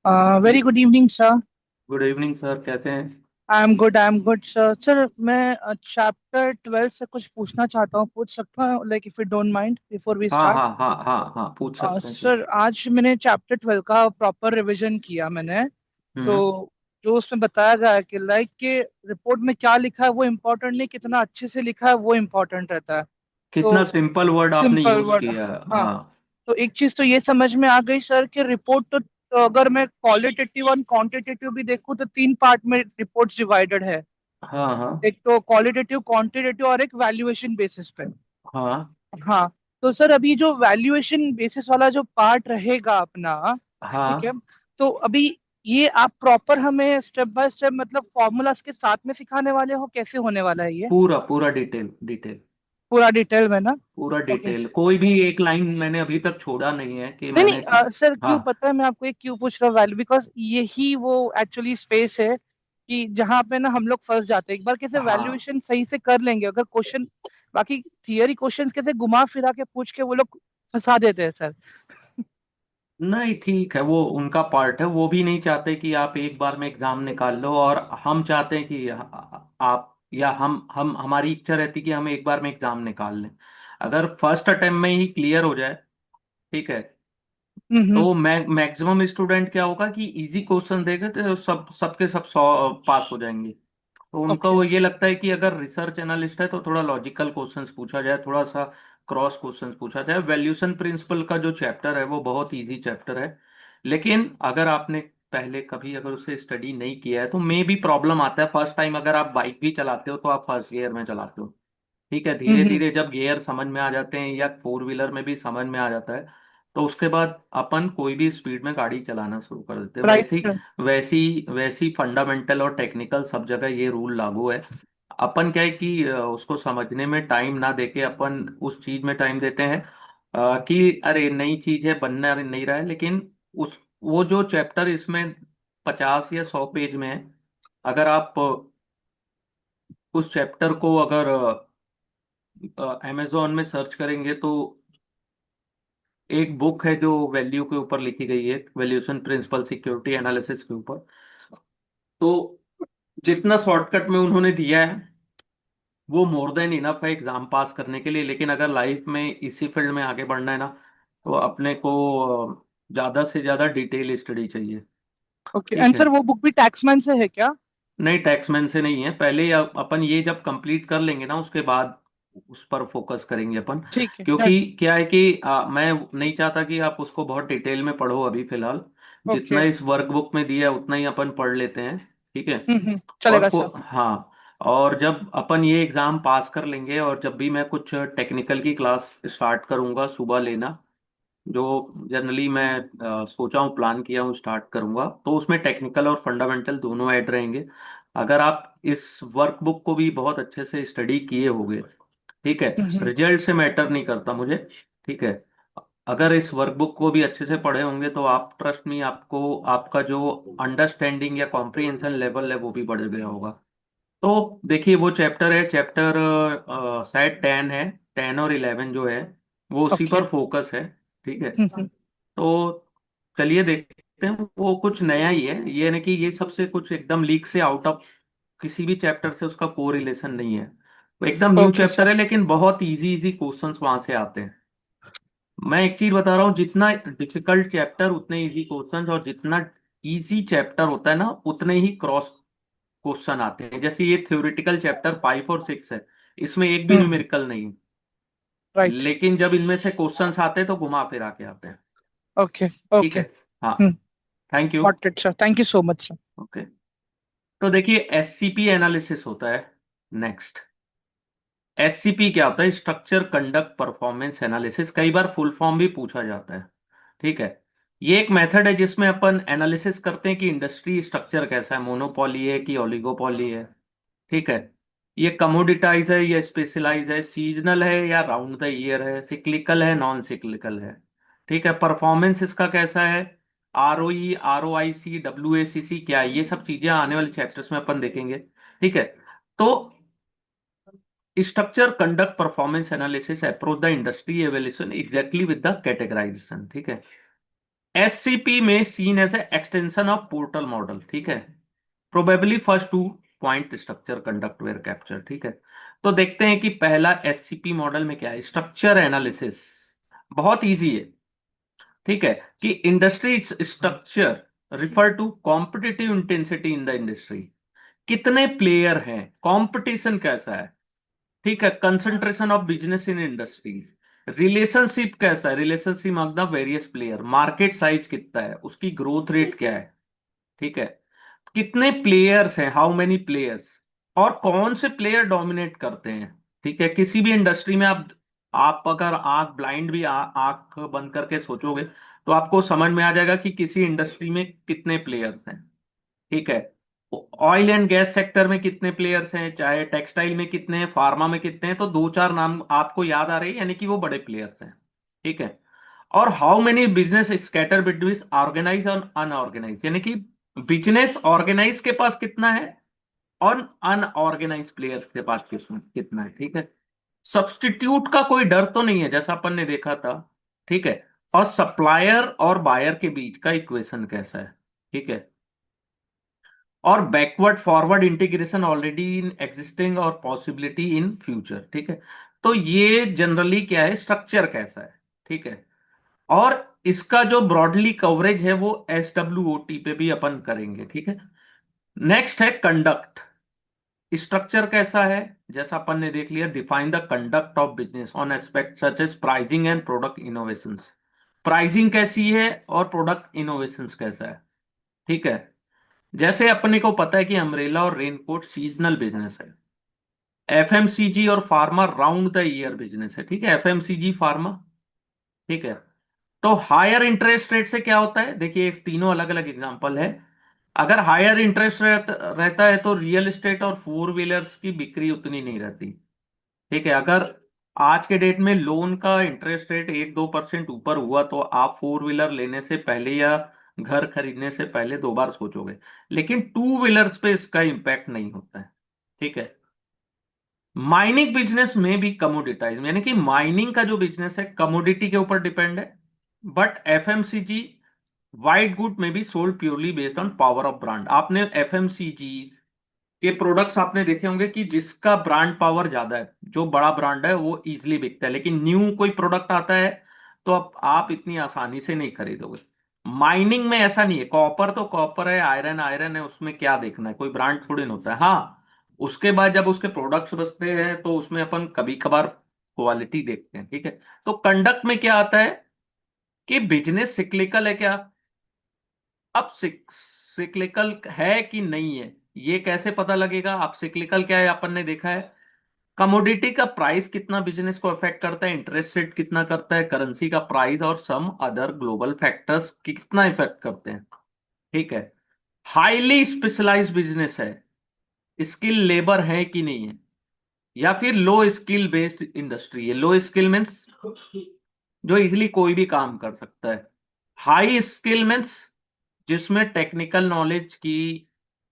Very good evening sir. Good evening sir, कैसे हैं? I am good sir. Sir मैं chapter 12 से कुछ पूछना चाहता हूँ, पूछ सकता हूँ? Like if you don't mind before we हाँ स्टार्ट। हाँ हाँ हाँ हाँ, पूछ सकते हैं सर। सर आज मैंने चैप्टर 12 का प्रॉपर रिवीजन किया मैंने। तो हम्म। जो उसमें बताया गया है कि लाइक के रिपोर्ट में क्या लिखा है वो इम्पोर्टेंट नहीं, कितना अच्छे से लिखा है वो इम्पोर्टेंट रहता है। कितना तो सिंपल वर्ड आपने सिंपल यूज वर्ड। किया है। हाँ। हाँ तो एक चीज तो ये समझ में आ गई सर कि रिपोर्ट तो अगर मैं क्वालिटेटिव और क्वांटिटेटिव भी देखूं तो तीन पार्ट में रिपोर्ट्स डिवाइडेड है। हाँ हाँ एक तो क्वालिटेटिव, क्वांटिटेटिव और एक वैल्यूएशन बेसिस पे। हाँ हाँ। तो सर अभी जो वैल्यूएशन बेसिस वाला जो पार्ट रहेगा अपना, ठीक है। हाँ। तो अभी ये आप प्रॉपर हमें स्टेप बाय स्टेप मतलब फॉर्मूलाज के साथ में सिखाने वाले हो, कैसे होने वाला है ये? पूरा पूरा डिटेल डिटेल। पूरा डिटेल में ना? पूरा ओके। डिटेल, कोई भी एक लाइन मैंने अभी तक छोड़ा नहीं है कि नहीं मैंने। नहीं सर, हाँ क्यों पता है मैं आपको एक क्यों पूछ रहा हूँ? वैल्यू बिकॉज यही वो एक्चुअली स्पेस है कि जहाँ पे ना हम लोग फंस जाते हैं। एक बार कैसे हाँ। वैल्यूएशन सही से कर लेंगे, अगर क्वेश्चन बाकी थियरी क्वेश्चंस कैसे घुमा फिरा के पूछ के वो लोग फंसा देते हैं सर। नहीं ठीक है, वो उनका पार्ट है। वो भी नहीं चाहते कि आप एक बार में एग्जाम निकाल लो, और हम चाहते हैं कि आप या हम हमारी इच्छा रहती है कि हम एक बार में एग्जाम निकाल लें। अगर फर्स्ट अटेम्प्ट में ही क्लियर हो जाए, ठीक है, हम्म। तो मैक्सिमम स्टूडेंट क्या होगा कि इजी क्वेश्चन देंगे तो सबके सब 100 पास हो जाएंगे। तो उनका ओके। वो ये लगता है कि अगर रिसर्च एनालिस्ट है तो थोड़ा लॉजिकल क्वेश्चंस पूछा जाए, थोड़ा सा क्रॉस क्वेश्चंस पूछा जाए। वैल्यूएशन प्रिंसिपल का जो चैप्टर है वो बहुत इजी चैप्टर है, लेकिन अगर आपने पहले कभी अगर उसे स्टडी नहीं किया है तो मे भी प्रॉब्लम आता है। फर्स्ट टाइम अगर आप बाइक भी चलाते हो तो आप फर्स्ट गियर में चलाते हो, ठीक है। धीरे हम्म। धीरे जब गियर समझ में आ जाते हैं या फोर व्हीलर में भी समझ में आ जाता है, तो उसके बाद अपन कोई भी स्पीड में गाड़ी चलाना शुरू कर देते हैं। Right sir. वैसी वैसी फंडामेंटल और टेक्निकल सब जगह ये रूल लागू है। अपन क्या है कि उसको समझने में टाइम ना देके अपन उस चीज में टाइम देते हैं, कि अरे नई चीज है, बनना नहीं रहा है। लेकिन उस वो जो चैप्टर इसमें 50 या 100 पेज में है, अगर आप उस चैप्टर को अगर अमेजोन में सर्च करेंगे तो एक बुक है जो वैल्यू के ऊपर लिखी गई है, वैल्यूएशन प्रिंसिपल सिक्योरिटी एनालिसिस के ऊपर। तो जितना शॉर्टकट में उन्होंने दिया है वो मोर देन इनफ है एग्जाम पास करने के लिए। लेकिन अगर लाइफ में इसी फील्ड में आगे बढ़ना है ना, तो अपने को ज्यादा से ज्यादा डिटेल स्टडी चाहिए। ओके ठीक एंड है। सर वो बुक भी टैक्समैन से है क्या? नहीं, टैक्समैन से नहीं है। पहले अपन ये जब कंप्लीट कर लेंगे ना, उसके बाद उस पर फोकस करेंगे अपन। ठीक है डन। क्योंकि क्या है कि मैं नहीं चाहता कि आप उसको बहुत डिटेल में पढ़ो अभी फिलहाल। जितना ओके। इस वर्कबुक में दिया है उतना ही अपन पढ़ लेते हैं, ठीक है। और चलेगा को सर। हाँ, और जब अपन ये एग्जाम पास कर लेंगे और जब भी मैं कुछ टेक्निकल की क्लास स्टार्ट करूंगा सुबह लेना, जो जनरली मैं सोचा हूँ, प्लान किया हूँ स्टार्ट करूंगा, तो उसमें टेक्निकल और फंडामेंटल दोनों ऐड रहेंगे। अगर आप इस वर्कबुक को भी बहुत अच्छे से स्टडी किए होंगे, ठीक है, हम्म। रिजल्ट से मैटर नहीं करता मुझे, ठीक है। अगर इस वर्कबुक को भी अच्छे से पढ़े होंगे तो आप ट्रस्ट मी, आपको आपका जो अंडरस्टैंडिंग या कॉम्प्रिहेंशन लेवल है वो भी बढ़ गया होगा। तो देखिए, वो चैप्टर है, चैप्टर शायद 10 है। 10 और 11 जो है वो उसी ओके। पर फोकस है, ठीक है। तो चलिए देखते हैं। वो कुछ नया ही है, ये नहीं कि ये सबसे कुछ एकदम लीक से आउट ऑफ किसी भी चैप्टर से उसका कोई रिलेशन नहीं है। वो एकदम न्यू ओके चैप्टर सर। है, लेकिन बहुत इजी इजी क्वेश्चंस वहां से आते हैं। मैं एक चीज बता रहा हूँ, जितना डिफिकल्ट चैप्टर उतने इजी क्वेश्चंस, और जितना इजी चैप्टर होता है ना उतने ही क्रॉस क्वेश्चन आते हैं। जैसे ये थ्योरेटिकल चैप्टर 5 और 6 है, इसमें एक भी हम्म। न्यूमेरिकल नहीं है। राइट। लेकिन जब इनमें से क्वेश्चंस आते हैं तो घुमा फिरा के आते हैं, ओके। ठीक ओके। है। हाँ, hmm. Thank you. Got it sir, thank you so much sir. Okay. तो देखिए, एससीपी एनालिसिस होता है नेक्स्ट। एससीपी क्या होता है? स्ट्रक्चर कंडक्ट परफॉर्मेंस एनालिसिस, कई बार फुल फॉर्म भी पूछा जाता है, ठीक है। ये एक मेथड है जिसमें अपन एनालिसिस करते हैं कि इंडस्ट्री स्ट्रक्चर कैसा है, मोनोपोली है कि ओलिगोपोली है, ठीक है। ये कमोडिटाइज है या स्पेशलाइज है, सीजनल है या राउंड द ईयर है, सिक्लिकल है नॉन सिक्लिकल है, ठीक है। परफॉर्मेंस इसका कैसा है, ROE, ROIC, WACC क्या है, ये सब चीजें आने वाले चैप्टर्स में अपन देखेंगे, ठीक है। तो structure conduct performance analysis approach the industry evolution exactly with the categorization, ठीक है। एससीपी में seen as a extension of portal model, ठीक है। Probably first two point structure conduct where capture, ठीक है। तो देखते हैं कि पहला एससीपी मॉडल में क्या है, स्ट्रक्चर एनालिसिस। बहुत इजी है, ठीक है। कि industry structure refer to competitive intensity in the industry, कितने प्लेयर हैं, कंपटीशन कैसा है, ठीक है। Concentration of business in industries, relationship कैसा है, relationship of the various player, market size कितना है, उसकी ग्रोथ रेट क्या है, ठीक है। कितने प्लेयर्स हैं, हाउ मेनी प्लेयर्स, और कौन से प्लेयर डोमिनेट करते हैं, ठीक है। किसी भी इंडस्ट्री में आप अगर आंख ब्लाइंड भी आंख बंद करके सोचोगे तो आपको समझ में आ जाएगा कि किसी इंडस्ट्री में कितने प्लेयर्स हैं, ठीक है। ऑयल एंड गैस सेक्टर में कितने प्लेयर्स हैं, चाहे टेक्सटाइल में कितने हैं, फार्मा में कितने हैं, तो दो चार नाम आपको याद आ रहे हैं, यानी कि वो बड़े प्लेयर्स हैं, ठीक है। और how many business scatter between organise और अनऑर्गेनाइज, यानी कि बिजनेस ऑर्गेनाइज के पास कितना है और अनऑर्गेनाइज प्लेयर्स के पास कितना है, ठीक है। सब्स्टिट्यूट का कोई डर तो नहीं है जैसा अपन ने देखा था, ठीक है। और सप्लायर और बायर के बीच का इक्वेशन कैसा है, ठीक है। और backward forward integration already in existing और पॉसिबिलिटी इन फ्यूचर, ठीक है। तो ये जनरली क्या है, स्ट्रक्चर कैसा है, ठीक है। और इसका जो ब्रॉडली कवरेज है वो SWOT पे भी अपन करेंगे, ठीक है। नेक्स्ट है कंडक्ट, स्ट्रक्चर कैसा है, जैसा अपन ने देख लिया, define the conduct of business on aspect such as pricing and product innovations, pricing कैसी है और प्रोडक्ट इनोवेशंस कैसा है, ठीक है। जैसे अपने को पता है कि अम्ब्रेला और रेनकोट सीजनल बिजनेस है, एफएमसीजी और pharma round the year business है, ठीक है, एफएमसीजी फार्मा, ठीक है। तो हायर इंटरेस्ट रेट से क्या होता है, देखिए एक तीनों अलग अलग एग्जांपल है। अगर हायर इंटरेस्ट रहता है तो रियल एस्टेट और फोर व्हीलर्स की बिक्री उतनी नहीं रहती, ठीक है। अगर आज के डेट में लोन का इंटरेस्ट रेट 1-2% ऊपर हुआ तो आप फोर व्हीलर लेने से पहले या घर खरीदने से पहले दो बार सोचोगे, लेकिन टू व्हीलर्स पे इसका इंपैक्ट नहीं होता है, ठीक है। माइनिंग बिजनेस में भी कमोडिटाइज, यानी कि माइनिंग का जो बिजनेस है कमोडिटी के ऊपर डिपेंड है। बट एफएमसीजी वाइट गुड में be sold purely based on power of brand. आपने एफएमसीजी के प्रोडक्ट्स आपने देखे होंगे कि जिसका ब्रांड पावर ज्यादा है, जो बड़ा ब्रांड है वो इजीली बिकता है, लेकिन न्यू कोई प्रोडक्ट आता है तो अब आप इतनी आसानी से नहीं खरीदोगे। माइनिंग में ऐसा नहीं है, कॉपर तो कॉपर है, आयरन आयरन है, उसमें क्या देखना है, कोई ब्रांड थोड़ी ना होता है। हाँ, उसके बाद जब उसके प्रोडक्ट्स बचते हैं तो उसमें अपन कभी कभार क्वालिटी देखते हैं, ठीक है। तो कंडक्ट में क्या आता है कि बिजनेस सिक्लिकल है क्या, अब सिक्लिकल है कि नहीं है ये कैसे पता लगेगा। अब सिक्लिकल क्या है, अपन ने देखा है कमोडिटी का प्राइस कितना बिजनेस को अफेक्ट करता है, इंटरेस्ट रेट कितना करता है, करेंसी का प्राइस और सम अदर ग्लोबल फैक्टर्स कितना इफेक्ट करते हैं, ठीक है। हाईली स्पेशलाइज्ड बिजनेस है, स्किल लेबर है कि नहीं है, या फिर लो स्किल बेस्ड इंडस्ट्री है। लो स्किल मीन्स जो इजिली कोई भी काम कर सकता है, हाई स्किल मीन्स जिसमें टेक्निकल नॉलेज की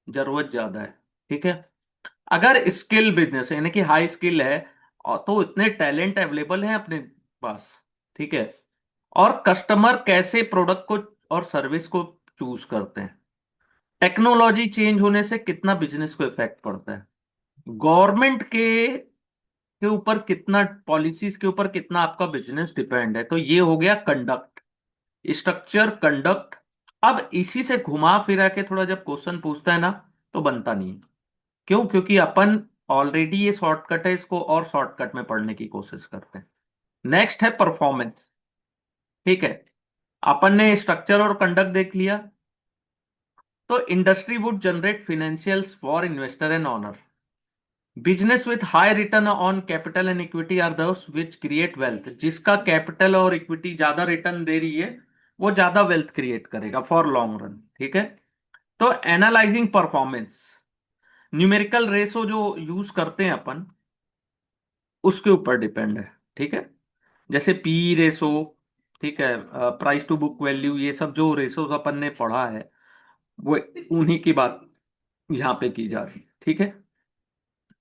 जरूरत ज्यादा है, ठीक है। अगर स्किल बिजनेस है यानी कि हाई स्किल है तो इतने टैलेंट अवेलेबल हैं अपने पास, ठीक है। और कस्टमर कैसे प्रोडक्ट को और सर्विस को चूज करते हैं, टेक्नोलॉजी चेंज होने से कितना बिजनेस को इफेक्ट पड़ता है, गवर्नमेंट के ऊपर कितना, पॉलिसीज के ऊपर कितना आपका बिजनेस डिपेंड है। तो ये हो गया कंडक्ट, स्ट्रक्चर कंडक्ट। अब इसी से घुमा फिरा के थोड़ा जब क्वेश्चन पूछता है ना तो बनता नहीं है। क्यों, क्योंकि अपन ऑलरेडी ये शॉर्टकट है, इसको और शॉर्टकट में पढ़ने की कोशिश करते हैं। नेक्स्ट है परफॉर्मेंस, ठीक है। अपन ने स्ट्रक्चर और कंडक्ट देख लिया। तो industry would generate financials for investor and owner, business with high return on capital and equity are those which create wealth, जिसका कैपिटल और इक्विटी ज्यादा रिटर्न दे रही है वो ज्यादा वेल्थ क्रिएट करेगा फॉर लॉन्ग रन, ठीक है। तो एनालाइजिंग परफॉर्मेंस, न्यूमेरिकल रेशो जो यूज करते हैं अपन उसके ऊपर डिपेंड है, ठीक है। जैसे पी रेशो, ठीक है, प्राइस टू बुक वैल्यू, ये सब जो रेशोज अपन ने पढ़ा है वो उन्हीं की बात यहाँ पे की जा रही है, ठीक है।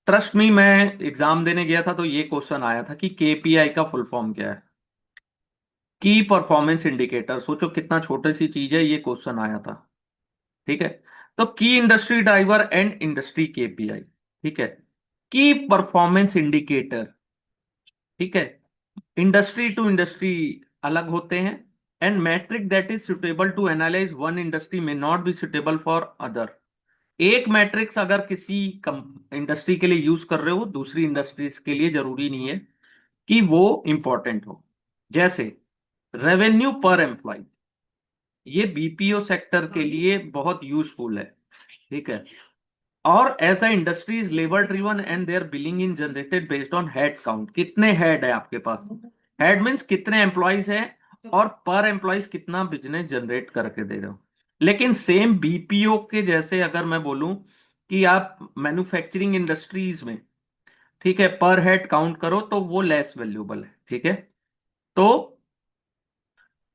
ट्रस्ट मी, मैं एग्जाम देने गया था तो ये क्वेश्चन आया था कि केपीआई का फुल फॉर्म क्या है। की परफॉर्मेंस इंडिकेटर, सोचो कितना छोटी सी चीज है, ये क्वेश्चन आया था। ठीक है। तो की industry driver and industry KPI. ठीक है। की परफॉर्मेंस इंडिकेटर। ठीक है। इंडस्ट्री टू इंडस्ट्री अलग होते हैं। And metric that is suitable to analyze one industry में not be suitable for other. एक मैट्रिक्स अगर किसी इंडस्ट्री के लिए यूज कर रहे हो, दूसरी इंडस्ट्रीज के लिए जरूरी नहीं है कि वो इंपॉर्टेंट हो। जैसे रेवेन्यू पर एम्प्लॉय, ये बीपीओ सेक्टर के लिए बहुत यूजफुल है। ठीक है। और as the industry is labour driven and their billing in generated based on head count, कितने हेड है आपके पास, हेड मीन्स कितने एम्प्लॉयज है, और पर एम्प्लॉयज कितना बिजनेस जनरेट करके दे रहे हो। लेकिन सेम बीपीओ के जैसे अगर मैं बोलूं कि आप मैन्युफैक्चरिंग इंडस्ट्रीज में, ठीक है, पर हेड काउंट करो तो वो लेस वैल्यूबल है। ठीक है। तो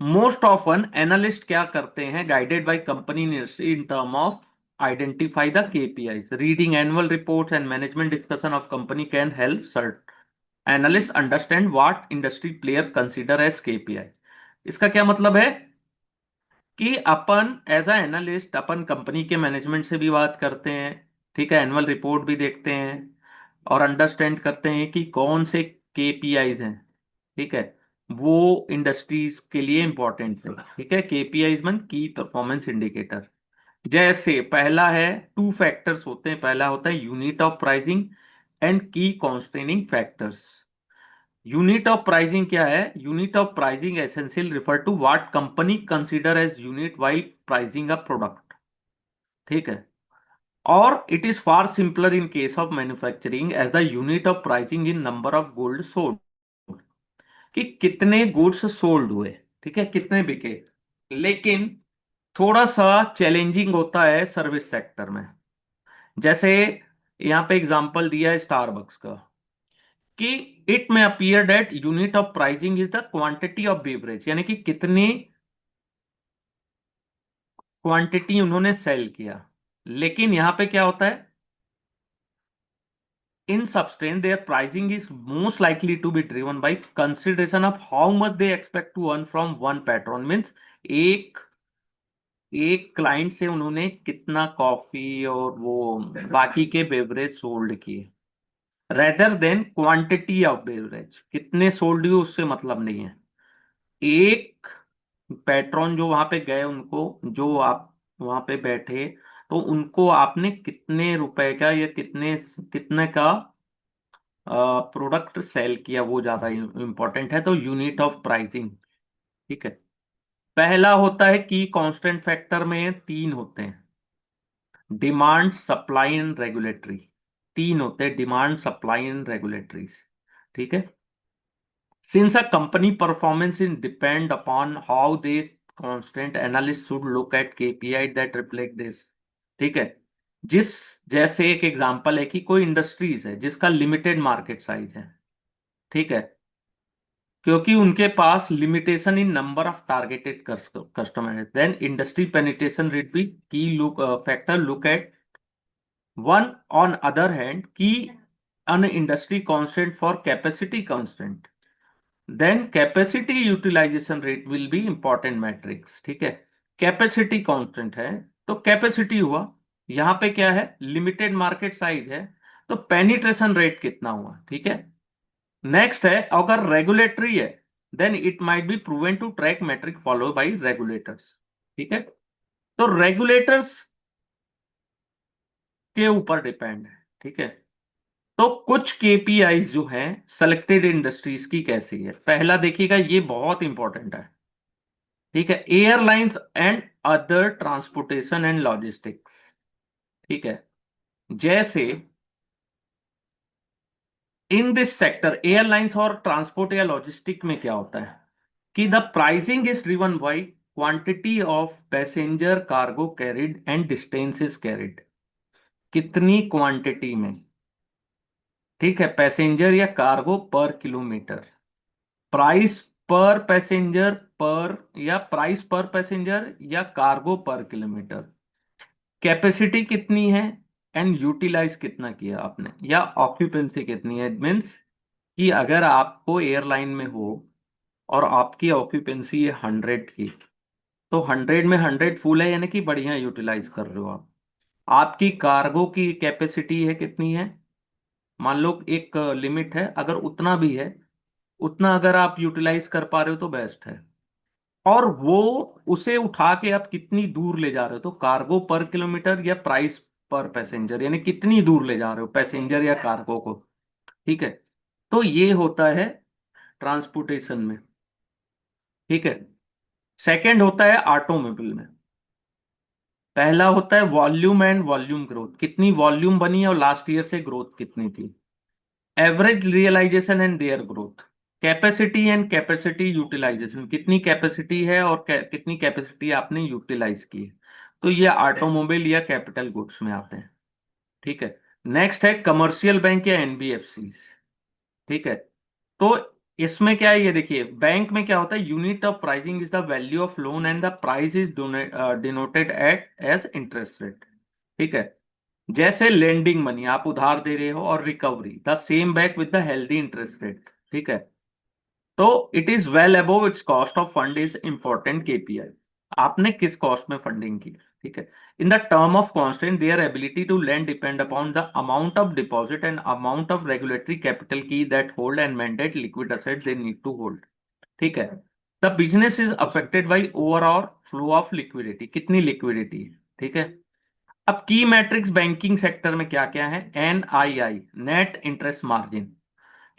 मोस्ट ऑफन एनालिस्ट क्या करते हैं, guided by company in term of identify the KPIs, reading annual reports and management discussion of company can help sort analyst understand what industry player consider as KPI. इसका क्या मतलब है कि अपन as a analyst अपन company के management से भी बात करते हैं। ठीक है। एनुअल रिपोर्ट भी देखते हैं और अंडरस्टैंड करते हैं कि कौन से केपीआईज हैं। ठीक है। वो इंडस्ट्रीज के लिए इंपॉर्टेंट है। ठीक है। केपीआईज मीन की परफॉर्मेंस इंडिकेटर। जैसे पहला है, टू फैक्टर्स होते हैं, पहला होता है unit of pricing and key constraining factors. Unit of pricing क्या है, unit of pricing essential refer to what company consider as unit while pricing a product. ठीक है। और it is far simpler in case of manufacturing as the unit of pricing in number of गोल्ड sold, कि कितने goods sold हुए। ठीक है, कितने बिके। लेकिन थोड़ा सा चैलेंजिंग होता है सर्विस सेक्टर में। जैसे यहां पे एग्जांपल दिया है स्टारबक्स का, कि इट में appear that unit of pricing is the quantity of beverage, यानी कि कितनी क्वांटिटी उन्होंने सेल किया। लेकिन यहां पे क्या होता है, इन substance their pricing is most likely to be driven by consideration of how much they expect to earn from one patron, means एक एक क्लाइंट से उन्होंने कितना कॉफी और वो बाकी के बेवरेज सोल्ड किए, rather than quantity of beverage, कितने सोल्ड हुए उससे मतलब नहीं है। एक पैट्रॉन जो वहां पे गए, उनको जो आप वहां पे बैठे, तो उनको आपने कितने रुपए का या कितने कितने का प्रोडक्ट सेल किया, वो ज्यादा इंपॉर्टेंट है। तो यूनिट ऑफ प्राइसिंग। ठीक है। पहला होता है कि कांस्टेंट फैक्टर में तीन होते हैं, डिमांड सप्लाई एंड रेगुलेटरी। तीन होते हैं, डिमांड सप्लाई एंड रेगुलेटरीज। ठीक है। Since a company performance in depend upon how they constant, analyst should look at KPI that reflect this. ठीक है। जिस जैसे एक एग्जांपल है कि कोई इंडस्ट्रीज है जिसका लिमिटेड मार्केट साइज है। ठीक है। क्योंकि उनके पास limitation in number of targeted customer है, देन इंडस्ट्री पेनिट्रेशन रेट भी key look factor look at one. On other hand की अन industry constant for capacity constant, then capacity utilization rate will be important metrics. ठीक है। Capacity constant है तो capacity हुआ, यहां पे क्या है, लिमिटेड मार्केट साइज है, तो पेनिट्रेशन रेट कितना हुआ। ठीक है। नेक्स्ट है, अगर रेगुलेटरी है, then it might be proven to track metric follow by regulators. ठीक है। तो रेगुलेटर्स के ऊपर डिपेंड है। ठीक है। तो कुछ केपीआईज जो हैं सेलेक्टेड इंडस्ट्रीज की कैसी है, पहला देखिएगा, ये बहुत इंपॉर्टेंट है। ठीक है। Airlines and other transportation and logistics. ठीक है। जैसे इन दिस सेक्टर एयरलाइंस और ट्रांसपोर्ट या लॉजिस्टिक में क्या होता है कि the pricing is driven by quantity of passenger cargo carried and distances carried, कितनी क्वांटिटी में। ठीक है। पैसेंजर या कार्गो पर किलोमीटर, प्राइस पर पैसेंजर पर, या प्राइस पर पैसेंजर या कार्गो पर किलोमीटर, कैपेसिटी कितनी है एंड यूटिलाइज कितना किया आपने, या ऑक्यूपेंसी कितनी है। मीन्स कि अगर आपको एयरलाइन में हो और आपकी ऑक्यूपेंसी है 100 की, तो 100 में 100 फुल है, यानी कि बढ़िया यूटिलाइज कर रहे हो आप। आपकी कार्गो की कैपेसिटी है कितनी है, मान लो एक लिमिट है, अगर उतना भी है, उतना अगर आप यूटिलाइज कर पा रहे हो तो बेस्ट है। और वो उसे उठा के आप कितनी दूर ले जा रहे हो, तो कार्गो पर किलोमीटर या प्राइस पर पैसेंजर, यानी कितनी दूर ले जा रहे हो पैसेंजर या कार्गो को। ठीक है, तो ये होता है ट्रांसपोर्टेशन में। ठीक है, सेकंड होता है ऑटोमोबाइल में। पहला होता है वॉल्यूम एंड वॉल्यूम ग्रोथ, कितनी वॉल्यूम बनी है और लास्ट ईयर से ग्रोथ कितनी थी। Average realisation and their growth. Capacity and capacity utilisation, कितनी कैपेसिटी है और कितनी कैपेसिटी आपने यूटिलाइज की है। तो ये ऑटोमोबाइल या कैपिटल गुड्स में आते हैं। ठीक है, नेक्स्ट है कमर्शियल बैंक या एनबीएफसी। ठीक है, तो इसमें क्या है, ये देखिए बैंक में क्या होता है, unit of pricing is the value of loan and the price is denoted at as interest rate. ठीक है, जैसे लेंडिंग मनी, आप उधार दे रहे हो, और recovery the same back with the healthy interest rate. ठीक है, तो it is well above its cost of fund is important KPI. आपने किस कॉस्ट में फंडिंग की। ठीक है, in the term of constant their ability to lend depend upon the amount of deposit and amount of regulatory capital की that hold and mandate liquid asset they need to hold. ठीक है, the business is affected by overall flow of liquidity, कितनी liquidity है। ठीक है, अब की matrix banking sector में क्या क्या है, एनआईआई नेट इंटरेस्ट मार्जिन।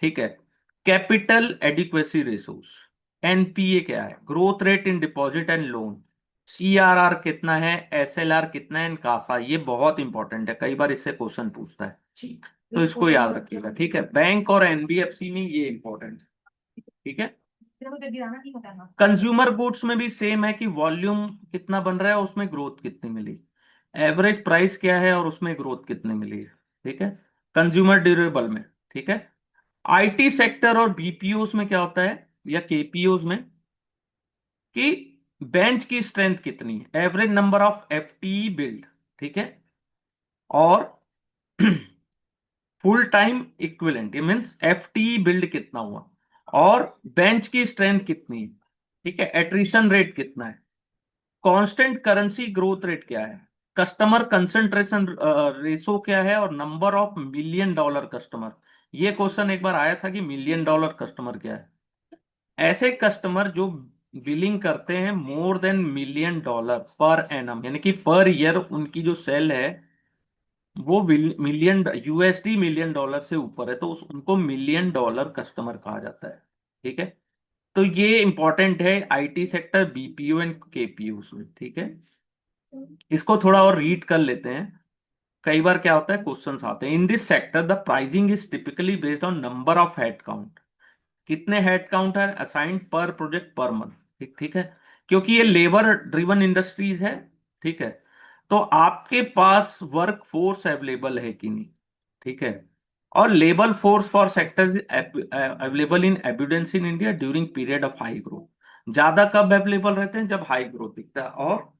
ठीक है, कैपिटल एडिक्वेसी रेशोस, एनपीए क्या है, growth rate in deposit and loan, CRR कितना है, एसएलआर कितना है, कासा, ये बहुत इंपॉर्टेंट है, कई बार इससे क्वेश्चन पूछता है, तो इसको याद रखिएगा। ठीक है, बैंक और एनबीएफसी में ये इंपॉर्टेंट है। ठीक है, कंज्यूमर गुड्स में भी सेम है कि वॉल्यूम कितना बन रहा है, उसमें ग्रोथ कितनी मिली, एवरेज प्राइस क्या है और उसमें ग्रोथ कितनी मिली है। ठीक है, कंज्यूमर ड्यूरेबल में। ठीक है, आईटी सेक्टर और बीपीओस में क्या होता है, या केपीओस में, कि बेंच की स्ट्रेंथ कितनी है, average number of FT build. ठीक है, और फुल टाइम इक्विवेलेंट, ये मींस एफटी बिल्ड कितना हुआ, और बेंच की स्ट्रेंथ कितनी है। ठीक है, एट्रिशन रेट कितना है, कांस्टेंट करेंसी ग्रोथ रेट क्या है, कस्टमर कंसंट्रेशन रेशो क्या है, और number of million dollar customer. ये क्वेश्चन एक बार आया था कि मिलियन डॉलर कस्टमर क्या है। ऐसे कस्टमर जो बिलिंग करते हैं more than million dollar per annum, यानी कि पर ईयर उनकी जो सेल है वो मिलियन यूएसडी मिलियन डॉलर से ऊपर है, तो उनको मिलियन डॉलर कस्टमर कहा जाता है। ठीक है, तो ये इंपॉर्टेंट है IT sector, BPO and KPO में। ठीक है, इसको थोड़ा और रीड कर लेते हैं। कई बार क्या होता है, क्वेश्चंस आते हैं, in this sector the pricing is typically based on number of head count, कितने हेड काउंट है असाइंड पर प्रोजेक्ट पर मंथ। ठीक ठीक है, क्योंकि ये लेबर ड्रिवन इंडस्ट्रीज है। ठीक है, तो आपके पास वर्क फोर्स अवेलेबल है कि नहीं। ठीक है, और labour force for sectors available in evidence in India during period of high growth, ज्यादा कब अवेलेबल रहते हैं, जब हाई ग्रोथ दिखता है। और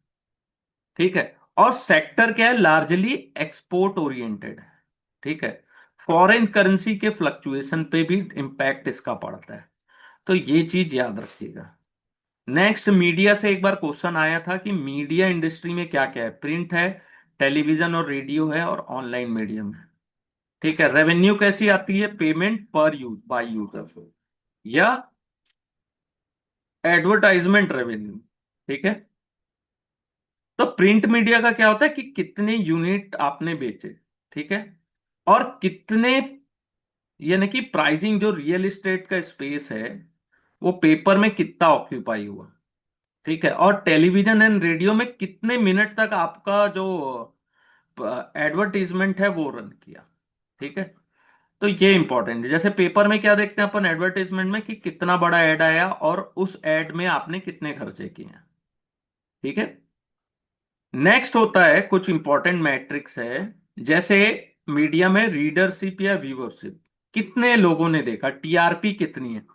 ठीक है, और सेक्टर क्या है, लार्जली एक्सपोर्ट ओरिएंटेड है। ठीक है, फॉरेन करेंसी के फ्लक्चुएशन पे भी इंपैक्ट इसका पड़ता है, तो ये चीज याद रखिएगा। नेक्स्ट, मीडिया से एक बार क्वेश्चन आया था कि मीडिया इंडस्ट्री में क्या क्या है, प्रिंट है, टेलीविजन और रेडियो है, और ऑनलाइन मीडियम है। ठीक है, रेवेन्यू कैसी आती है, पेमेंट पर यूज बाय यूजर, या एडवर्टाइजमेंट रेवेन्यू। ठीक है, तो प्रिंट मीडिया का क्या होता है कि कितने यूनिट आपने बेचे। ठीक है, और कितने, यानी कि प्राइसिंग, जो रियल एस्टेट का स्पेस है वो पेपर में कितना ऑक्यूपाई हुआ। ठीक है, और टेलीविजन एंड रेडियो में कितने मिनट तक आपका जो एडवर्टीजमेंट है वो रन किया। ठीक है, तो ये इंपॉर्टेंट है, जैसे पेपर में क्या देखते हैं अपन एडवर्टीजमेंट में, कि कितना बड़ा एड आया और उस एड में आपने कितने खर्चे किए हैं। ठीक है, नेक्स्ट होता है कुछ इंपॉर्टेंट मैट्रिक्स है, जैसे मीडिया में रीडरशिप या व्यूअरशिप, कितने लोगों ने देखा, टीआरपी कितनी है,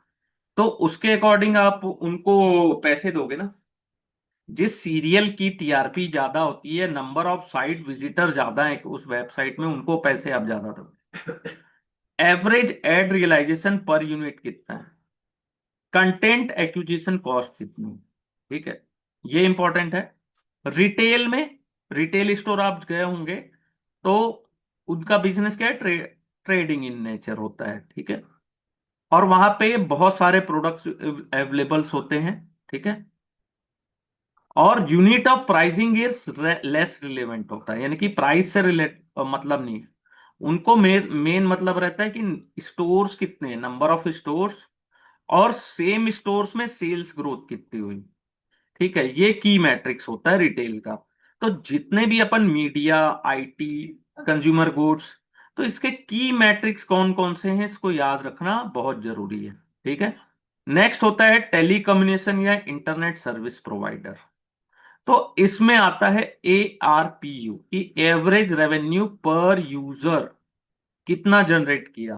तो उसके अकॉर्डिंग आप उनको पैसे दोगे ना। जिस सीरियल की टीआरपी ज्यादा होती है, नंबर ऑफ साइट विजिटर ज्यादा है उस वेबसाइट में, उनको पैसे आप ज्यादा दोगे। Average ad realisation per unit कितना है, कंटेंट एक्विजिशन कॉस्ट कितनी है, ठीक है, ये इंपॉर्टेंट है। रिटेल में, रिटेल स्टोर आप गए होंगे तो उनका बिजनेस क्या है, ट्रेडिंग इन नेचर होता है, ठीक है, और वहां पे बहुत सारे प्रोडक्ट्स अवेलेबल्स होते हैं, ठीक है, और unit of pricing is less relevant होता है, यानी कि प्राइस से रिलेट मतलब नहीं है उनको। मेन मतलब रहता है कि स्टोर्स कितने हैं, नंबर ऑफ स्टोर्स, और सेम स्टोर्स में सेल्स ग्रोथ कितनी हुई, ठीक है, ये की मैट्रिक्स होता है रिटेल का। तो जितने भी अपन मीडिया, आईटी, कंज्यूमर गुड्स, तो इसके की मैट्रिक्स कौन कौन से हैं इसको याद रखना बहुत जरूरी है, ठीक है। नेक्स्ट होता है टेलीकम्युनिकेशन या इंटरनेट सर्विस प्रोवाइडर। तो इसमें आता है ARPU की एवरेज रेवेन्यू पर यूजर कितना जनरेट किया,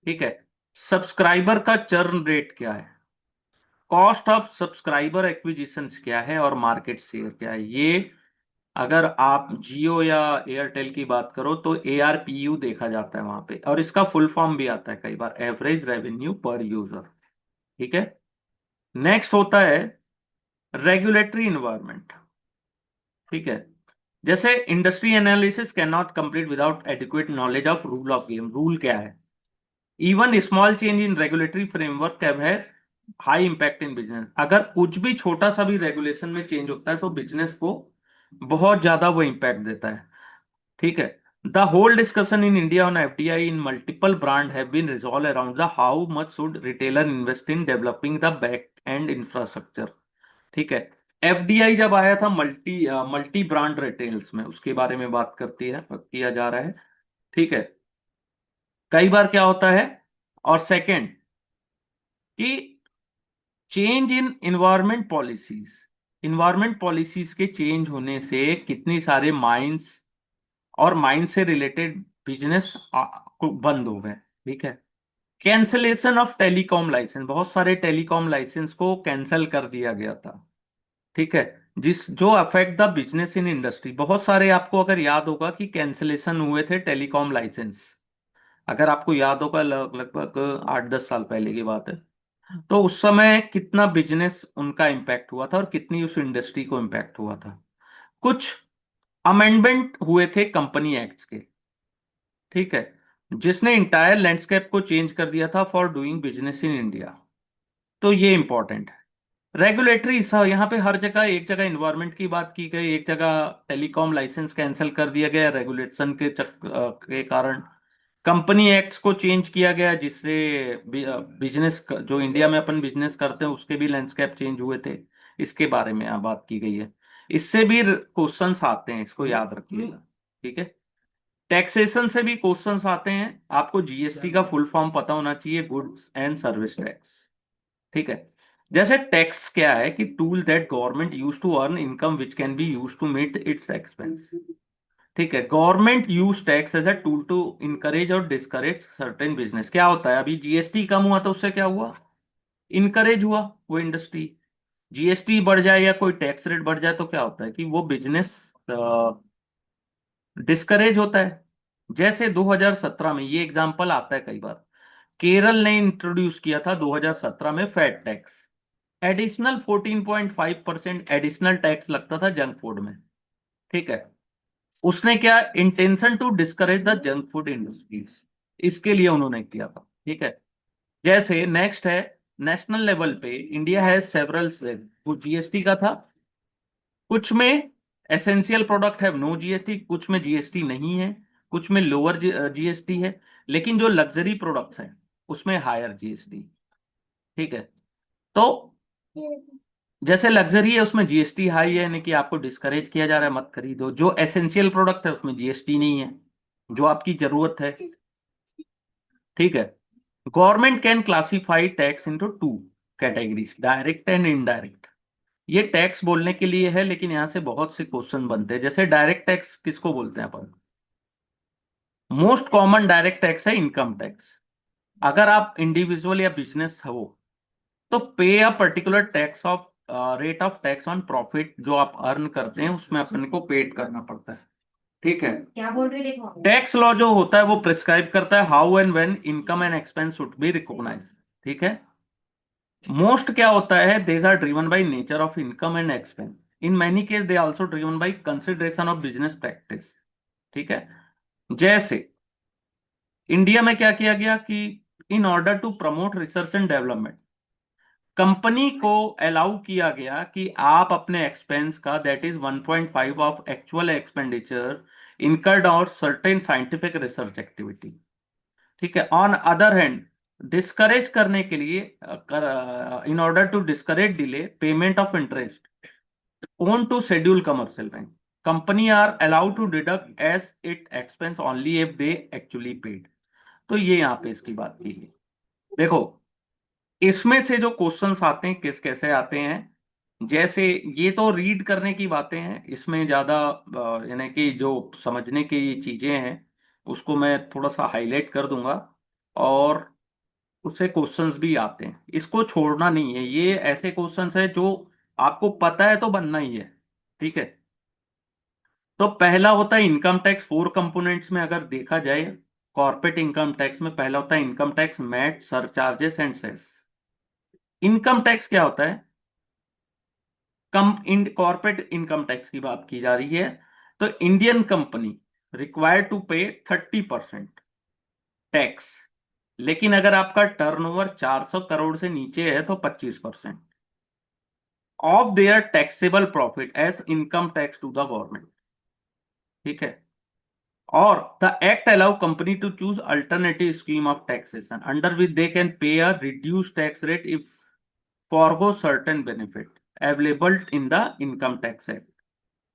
ठीक है। सब्सक्राइबर का चर्न रेट क्या है, कॉस्ट ऑफ सब्सक्राइबर एक्विजिशन क्या है, और मार्केट शेयर क्या है। ये अगर आप जियो या एयरटेल की बात करो तो ARPU देखा जाता है वहां पे, और इसका फुल फॉर्म भी आता है कई बार, एवरेज रेवेन्यू पर यूजर, ठीक है। नेक्स्ट होता है रेगुलेटरी इन्वायरमेंट, ठीक है। जैसे industry analysis can not complete without adequate knowledge of rule of game. Rule क्या है, even small change in regulatory framework can have high impact in business. अगर कुछ भी छोटा सा भी रेगुलेशन में चेंज होता है तो बिजनेस को बहुत ज्यादा वो इम्पैक्ट देता है, ठीक है। The whole discussion in India on FDI in multiple brand have been resolve around the how much should retailer invest in developing the back end infrastructure, ठीक है। FDI जब आया था मल्टी ब्रांड रिटेल्स में, उसके बारे में बात करती है किया जा रहा है, ठीक है। कई बार क्या होता है, और सेकंड कि change in environment policies, environment policies के चेंज होने से कितनी सारे माइंस और माइन से रिलेटेड बिजनेस बंद हो गए, ठीक है। कैंसलेशन ऑफ टेलीकॉम लाइसेंस, बहुत सारे टेलीकॉम लाइसेंस को कैंसिल कर दिया गया था, ठीक है, जिस जो affect the business in industry. बहुत सारे आपको अगर याद होगा कि कैंसलेशन हुए थे टेलीकॉम लाइसेंस, अगर आपको याद होगा लगभग 8-10 साल पहले की बात है। तो उस समय कितना बिजनेस उनका इम्पैक्ट हुआ था और कितनी उस इंडस्ट्री को इम्पैक्ट हुआ था। कुछ अमेंडमेंट हुए थे कंपनी एक्ट के, ठीक है, जिसने इंटायर लैंडस्केप को चेंज कर दिया था for doing business in India. तो ये इंपॉर्टेंट है। रेगुलेटरी, यहाँ पे हर जगह, एक जगह इन्वायरमेंट की बात की गई, एक जगह टेलीकॉम लाइसेंस कैंसिल कर दिया गया रेगुलेशन के कारण। कंपनी एक्ट्स को चेंज किया गया जिससे बिजनेस जो इंडिया में अपन बिजनेस करते हैं उसके भी लैंडस्केप चेंज हुए थे, इसके बारे में यहाँ बात की गई है। इससे भी क्वेश्चंस आते हैं, इसको याद रखिएगा, ठीक है। टैक्सेशन से भी क्वेश्चंस आते हैं। आपको GST का फुल फॉर्म पता होना चाहिए, गुड्स एंड सर्विस टैक्स, ठीक है। जैसे टैक्स क्या है कि tool that government use to earn income which can be use to meet its expense, ठीक है। Government use tax as a tool to encourage और डिस्करेज सर्टेन बिजनेस। क्या होता है, अभी GST कम हुआ तो उससे क्या हुआ, इनकरेज हुआ वो इंडस्ट्री। GST बढ़ जाए या कोई टैक्स रेट बढ़ जाए तो क्या होता है कि वो बिजनेस डिस्करेज होता है। जैसे 2017 में, ये एग्जांपल आता है कई बार, केरल ने इंट्रोड्यूस किया था 2017 में fat tax. Additional 14.5% additional tax लगता था जंक फूड में, ठीक है। उसने क्या, intention to discourage the junk food industries, इसके लिए उन्होंने किया था, ठीक है। जैसे नेक्स्ट है, नेशनल लेवल पे इंडिया हैज सेवरल, वो GST का था, कुछ में एसेंशियल प्रोडक्ट है नो GST, कुछ में GST नहीं है, कुछ में लोअर GST है, लेकिन जो लग्जरी प्रोडक्ट्स हैं उसमें हायर GST, ठीक है। तो जैसे लग्जरी है उसमें GST हाई है, यानी कि आपको डिस्करेज किया जा रहा है, मत खरीदो। जो एसेंशियल प्रोडक्ट है उसमें GST नहीं है, जो आपकी जरूरत है, ठीक है। Government can classify tax into two categories, direct and indirect. ये टैक्स बोलने के लिए है, लेकिन यहां से बहुत से क्वेश्चन बनते हैं। जैसे डायरेक्ट टैक्स किसको बोलते हैं अपन, मोस्ट कॉमन डायरेक्ट टैक्स है इनकम टैक्स। अगर आप इंडिविजुअल या बिजनेस हो तो पे a particular tax of rate of tax on profit, जो आप अर्न करते हैं उसमें अपने को पेड करना पड़ता है, ठीक है। क्या बोल रहे, देखो टैक्स लॉ जो होता है वो प्रिस्क्राइब करता है how and when income and expense should be recognise, ठीक है। मोस्ट क्या होता है, these are driven by nature of income and expense. In many case they also driven by consideration of business practice. ठीक है। जैसे इंडिया में क्या किया गया कि in order to promote research and development, company को अलाउ किया गया कि आप अपने एक्सपेंस का, that is 1.5 of actual expenditure incurred और सर्टेन साइंटिफिक रिसर्च एक्टिविटी। ठीक है। ऑन अदर हैंड, डिस्करेज करने के लिए, in order to discourage delay payment of interest own to schedule commercial bank, company are allowed to deduct as it expense only if they actually paid. तो ये यहाँ पे इसकी बात की है। देखो, इसमें से जो क्वेश्चंस आते हैं किस कैसे आते हैं, जैसे ये तो रीड करने की बातें हैं, इसमें ज्यादा यानी कि जो समझने की चीजें हैं उसको मैं थोड़ा सा हाईलाइट कर दूंगा, और उससे क्वेश्चंस भी आते हैं, इसको छोड़ना नहीं है। ये ऐसे क्वेश्चंस है जो आपको पता है तो बनना ही है। ठीक है। तो पहला होता है इनकम टैक्स। फोर कंपोनेंट्स में अगर देखा जाए, कॉर्पोरेट इनकम टैक्स में पहला होता है income tax, MAT, surcharges and cess. Income tax क्या होता है, come in corporate income tax की बात की जा रही है। तो इंडियन कंपनी रिक्वायर्ड टू पे 30% टैक्स, लेकिन अगर आपका टर्नओवर 400 करोड़ से नीचे है तो 25% of their taxable profit as income tax to the government. ठीक है। और the act allow company to choose alternative scheme of taxation under which they can pay a reduce tax rate if forgo certain benefit available in the income tax act.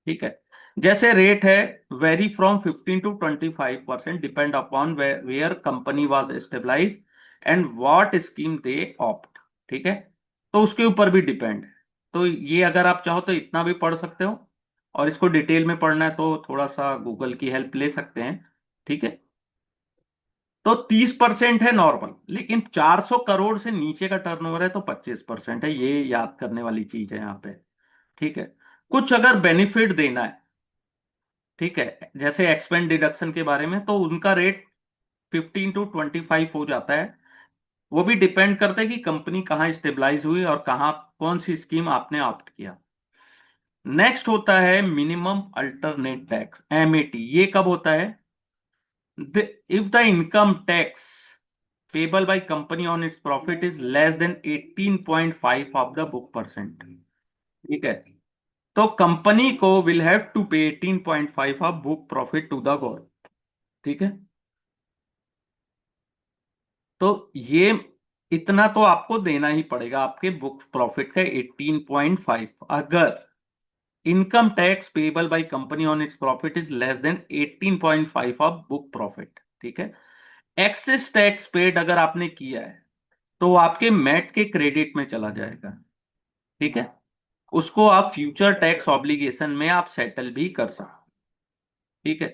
ठीक है। जैसे rate है, vary from 15 to 25% depend upon where company was stabilise and what scheme they opt. ठीक है। तो उसके ऊपर भी डिपेंड है। तो ये अगर आप चाहो तो इतना भी पढ़ सकते हो, और इसको डिटेल में पढ़ना है तो थोड़ा सा गूगल की हेल्प ले सकते हैं। ठीक है। तो 30% है नॉर्मल, लेकिन 400 करोड़ से नीचे का टर्नओवर है तो 25% है। ये याद करने वाली चीज है यहाँ पे। ठीक है। कुछ अगर बेनिफिट देना है, ठीक है, जैसे एक्सपेंड डिडक्शन के बारे में, तो उनका रेट 15 to 25 हो जाता है। वो भी डिपेंड करता है कि कंपनी कहाँ स्टेबलाइज हुई और कहाँ कौन सी स्कीम आपने ऑप्ट किया। नेक्स्ट होता है मिनिमम अल्टरनेट टैक्स, एमएटी। ये कब होता है, if the income tax payable by company on its profit is less than 18.5 of the book percent. ठीक है। तो कंपनी को will have to pay 18.5 of book profit to the government. ठीक है। तो ये इतना तो आपको देना ही पड़ेगा, आपके बुक प्रॉफिट का 18.5, अगर income tax payable by company on its profit is less than 18.5 of book profit. ठीक है। एक्सेस टैक्स पेड अगर आपने किया है तो वो आपके मैट के क्रेडिट में चला जाएगा। ठीक है। उसको आप फ्यूचर टैक्स ऑब्लिगेशन में आप सेटल भी कर सकते। ठीक है।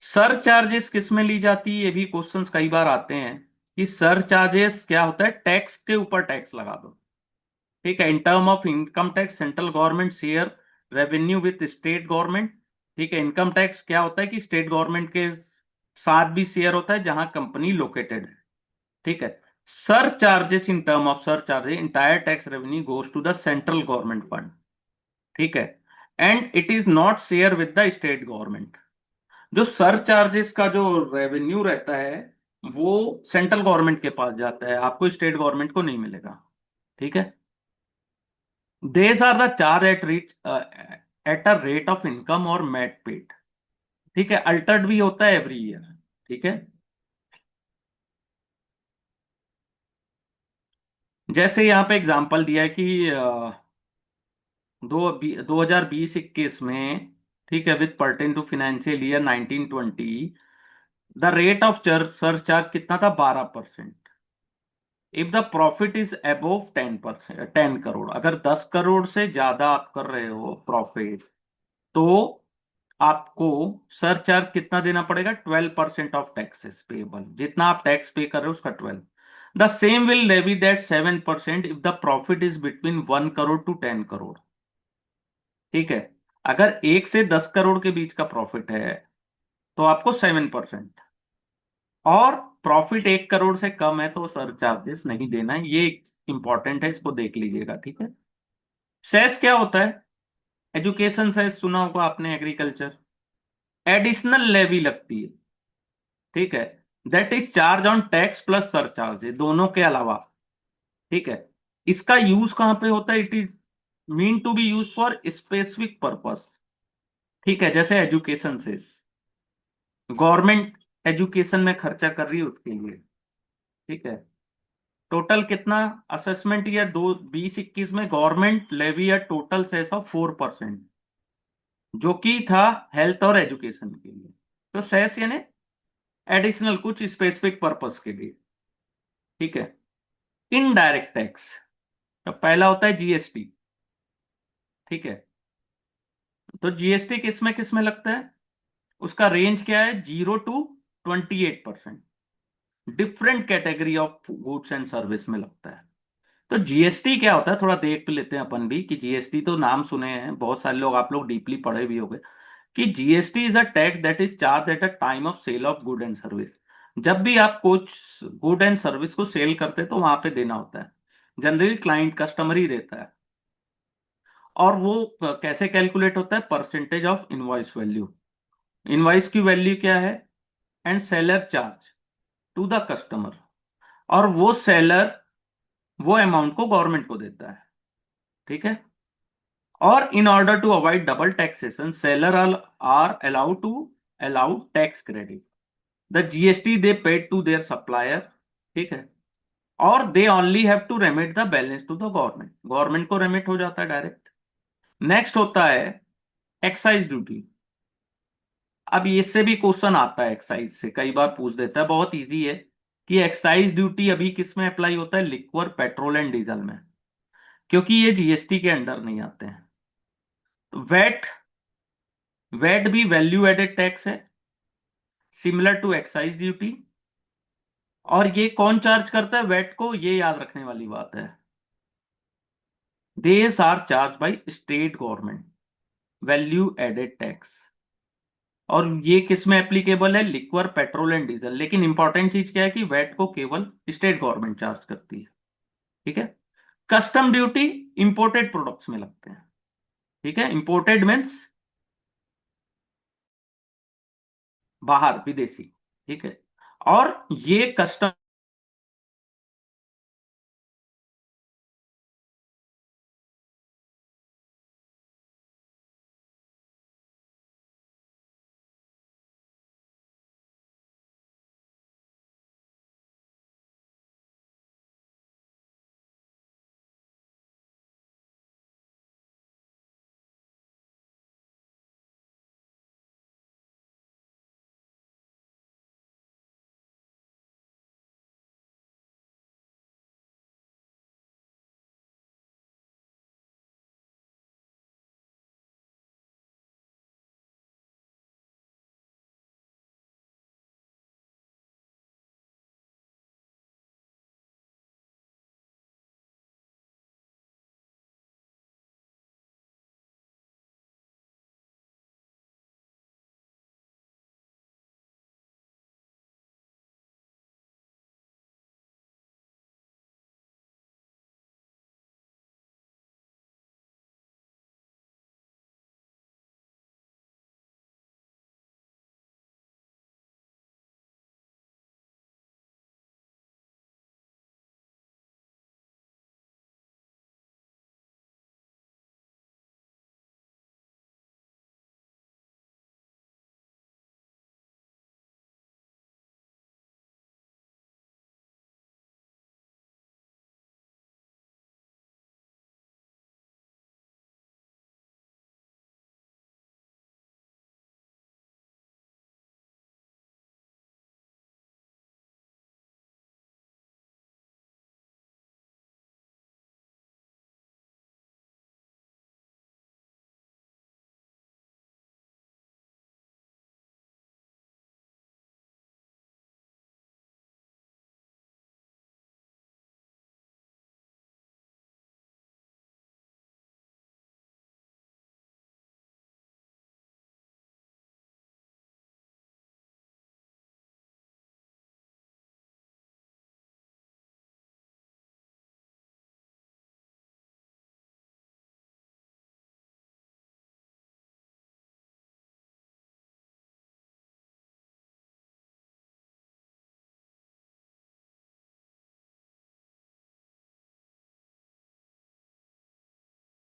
सर चार्जेस किस में ली जाती है, ये भी क्वेश्चंस कई बार आते हैं कि सर चार्जेस क्या होता है, टैक्स के ऊपर टैक्स लगा दो। ठीक है। इन term of income tax central government share revenue with state government. ठीक है। इनकम टैक्स क्या होता है कि स्टेट गवर्नमेंट के साथ भी शेयर होता है जहां कंपनी लोकेटेड है। ठीक है। Surcharges, in term of surcharges entire tax revenue goes to the central government fund. ठीक है। And it is not share with the state government. जो सर चार्जेस का जो रेवेन्यू रहता है वो सेंट्रल गवर्नमेंट के पास जाता है, आपको स्टेट गवर्नमेंट को नहीं मिलेगा। ठीक है। These are the charge at a rate of income और मैट पेड। ठीक है। अल्टर्ड भी होता है एवरी ईयर। ठीक है। जैसे यहाँ पे एग्जांपल दिया है कि 2020-21 में, ठीक है, with pertain to financial year 1920, the rate of surcharge कितना था, 12%। If the profit is above 10%, 10 crore, अगर 10 करोड़ से ज्यादा आप कर रहे हो प्रॉफिट, तो आपको सरचार्ज कितना देना पड़ेगा, 12% ऑफ टैक्सेस पेएबल। जितना आप टैक्स पे कर रहे हो उसका 12। The same will levy that 7% if the profit is between 1 crore to 10 crore. ठीक है। अगर 1 से 10 करोड़ के बीच का प्रॉफिट है तो आपको 7%, और प्रॉफिट 1 करोड़ से कम है तो सर चार्जेस नहीं देना है, ये इंपॉर्टेंट है, इसको देख लीजिएगा, ठीक है। सेस क्या होता है? एजुकेशन सेस सुना होगा आपने, एग्रीकल्चर। एडिशनल लेवी लगती है, ठीक है, that is charge on tax plus surcharge, दोनों के अलावा, ठीक है। इसका यूज कहां पे होता है? It is mean to be use for specific purpose, ठीक है, जैसे एजुकेशन सेस, गवर्नमेंट एजुकेशन में खर्चा कर रही है उसके लिए, ठीक है। टोटल कितना? असेसमेंट ईयर 2020-21 में गवर्नमेंट लेवी या टोटल सेस ऑफ 4%, जो कि था हेल्थ और एजुकेशन के लिए। तो सेस यानी एडिशनल, कुछ स्पेसिफिक पर्पस के लिए, ठीक है। इनडायरेक्ट टैक्स, तो पहला होता है जीएसटी, ठीक है। तो जीएसटी किस में लगता है? उसका रेंज क्या है? 0 to 28%, different category of goods and service में लगता है। तो जीएसटी क्या होता है, थोड़ा देख लेते हैं अपन भी, कि जीएसटी तो नाम सुने हैं बहुत सारे लोग, आप लोग डीपली पढ़े भी होंगे, कि GST is a tax that is charge at a time of sale of good and service. जब भी आप कुछ गुड एंड सर्विस को सेल करते हैं तो वहां पे देना होता है, जनरली क्लाइंट कस्टमर ही देता है। और वो कैसे कैलकुलेट होता है? Percentage of invoice value. Invoice की वैल्यू क्या है? And seller charge to the customer, और वो सेलर वो अमाउंट को गवर्नमेंट को देता है, ठीक है। और in order to avoid double taxation, seller are allowed to allow tax credit the GST they paid to their supplier, ठीक है। और they only have to remit the balance to the government, government को remit हो जाता है direct. Next होता है excise duty. अब इससे भी क्वेश्चन आता है, एक्साइज से कई बार पूछ देता है, बहुत इजी है, कि एक्साइज ड्यूटी अभी किस में अप्लाई होता है? लिक्वर, पेट्रोल एंड डीजल में, क्योंकि ये जीएसटी के अंडर नहीं आते हैं। तो वैट, वैट भी वैल्यू एडेड टैक्स है, सिमिलर टू एक्साइज ड्यूटी। और ये कौन चार्ज करता है वैट को? ये याद रखने वाली बात है, these are charge by state government, value added tax. और ये किस में एप्लीकेबल है? Liquor, petrol and diesel. लेकिन इंपॉर्टेंट चीज क्या है कि वैट को केवल स्टेट गवर्नमेंट चार्ज करती है, ठीक है। कस्टम ड्यूटी इंपोर्टेड प्रोडक्ट्स में लगते हैं, ठीक है। इंपोर्टेड मीन्स बाहर, विदेशी, ठीक है। और ये कस्टम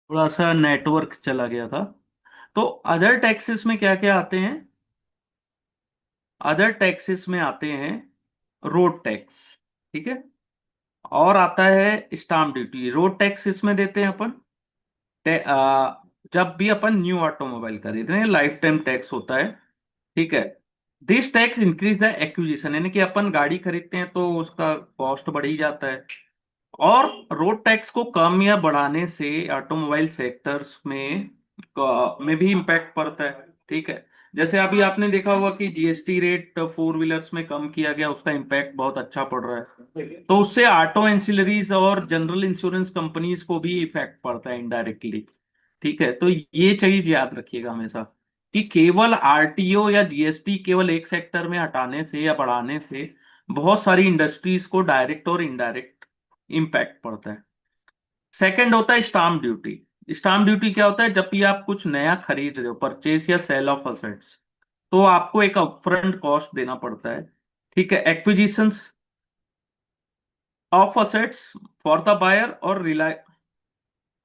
थोड़ा सा नेटवर्क चला गया था। तो अदर टैक्सेस में क्या क्या आते हैं? अदर टैक्सेस में आते हैं रोड टैक्स, ठीक है, और आता है स्टाम्प ड्यूटी। रोड टैक्स इसमें देते हैं अपन जब भी अपन न्यू ऑटोमोबाइल खरीद रहे हैं, लाइफ टाइम टैक्स होता है, ठीक है। This tax increase the acquisition, यानी कि अपन गाड़ी खरीदते हैं तो उसका कॉस्ट बढ़ ही जाता है। और रोड टैक्स को कम या बढ़ाने से ऑटोमोबाइल सेक्टर्स में भी इम्पैक्ट पड़ता है, ठीक है। जैसे अभी आपने देखा होगा कि जीएसटी रेट फोर व्हीलर्स में कम किया गया, उसका इम्पैक्ट बहुत अच्छा पड़ रहा है। तो उससे ऑटो एंसिलरीज और जनरल इंश्योरेंस कंपनीज को भी इफेक्ट पड़ता है इनडायरेक्टली, ठीक है। तो ये चीज याद रखिएगा हमेशा कि केवल आरटीओ या जीएसटी केवल एक सेक्टर में हटाने से या बढ़ाने से बहुत सारी इंडस्ट्रीज को डायरेक्ट और इनडायरेक्ट इम्पैक्ट पड़ता है। सेकंड होता है स्टाम्प ड्यूटी। स्टाम्प ड्यूटी क्या होता है? जब भी आप कुछ नया खरीद रहे हो, परचेज या सेल ऑफ असेट्स, तो आपको एक अपफ्रंट कॉस्ट देना पड़ता है, ठीक है। Acquisitions of assets for the buyer और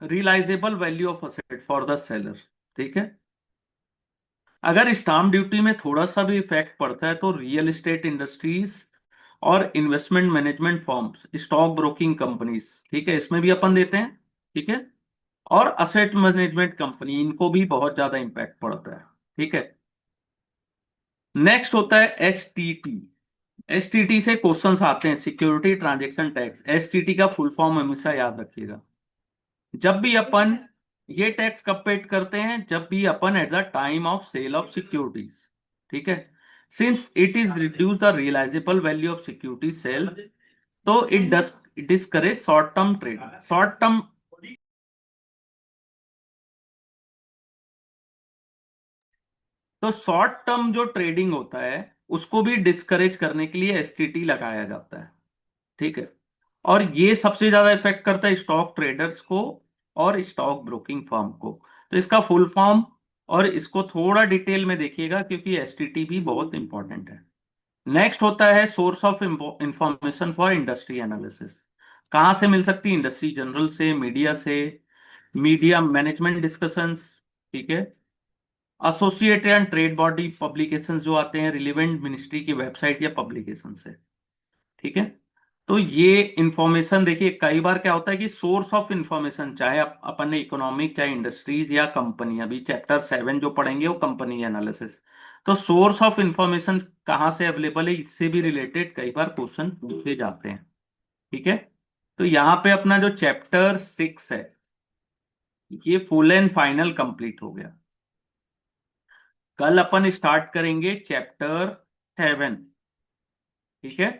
realisable value of asset for the seller, ठीक है। अगर स्टाम्प ड्यूटी में थोड़ा सा भी इफेक्ट पड़ता है तो रियल एस्टेट इंडस्ट्रीज और investment management firms, stock broking companies, ठीक है, इसमें भी अपन देते हैं, ठीक है। और असेट मैनेजमेंट कंपनी, इनको भी बहुत ज्यादा इंपैक्ट पड़ता है, ठीक है। नेक्स्ट होता है एसटीटी। एसटीटी से क्वेश्चंस आते हैं, सिक्योरिटी ट्रांजैक्शन टैक्स। एसटीटी का फुल फॉर्म हमेशा याद रखिएगा। जब भी अपन ये टैक्स कब पेड करते हैं? जब भी अपन at the time of sale of securities, ठीक है। Since it is reduce the realisable value of security sale, तो it does discourage short term trade. Short term, तो शॉर्ट टर्म जो ट्रेडिंग होता है उसको भी डिस्करेज करने के लिए एसटीटी लगाया जाता है, ठीक है। और ये सबसे ज्यादा इफेक्ट करता है स्टॉक ट्रेडर्स को और स्टॉक ब्रोकिंग फर्म को। तो इसका फुल फॉर्म और इसको थोड़ा डिटेल में देखिएगा क्योंकि एसटीटी भी बहुत इंपॉर्टेंट है। नेक्स्ट होता है source of information for industry analysis. कहाँ से मिल सकती है? इंडस्ट्री जनरल से, मीडिया से, मीडिया मैनेजमेंट डिस्कशंस, ठीक है। Associated and trade body publication जो आते हैं रिलेवेंट मिनिस्ट्री की वेबसाइट या पब्लिकेशन से, ठीक है। तो ये इंफॉर्मेशन देखिए, कई बार क्या होता है कि सोर्स ऑफ इंफॉर्मेशन, चाहे अपन ने इकोनॉमिक, चाहे इंडस्ट्रीज या कंपनी, अभी चैप्टर 7 जो पढ़ेंगे वो कंपनी एनालिसिस। तो सोर्स ऑफ इंफॉर्मेशन कहाँ से अवेलेबल है, इससे भी रिलेटेड कई बार क्वेश्चन पूछे जाते हैं, ठीक है। तो यहाँ पे अपना जो चैप्टर 6 है ये फुल एंड फाइनल कंप्लीट हो गया। कल अपन स्टार्ट करेंगे चैप्टर 7, ठीक है।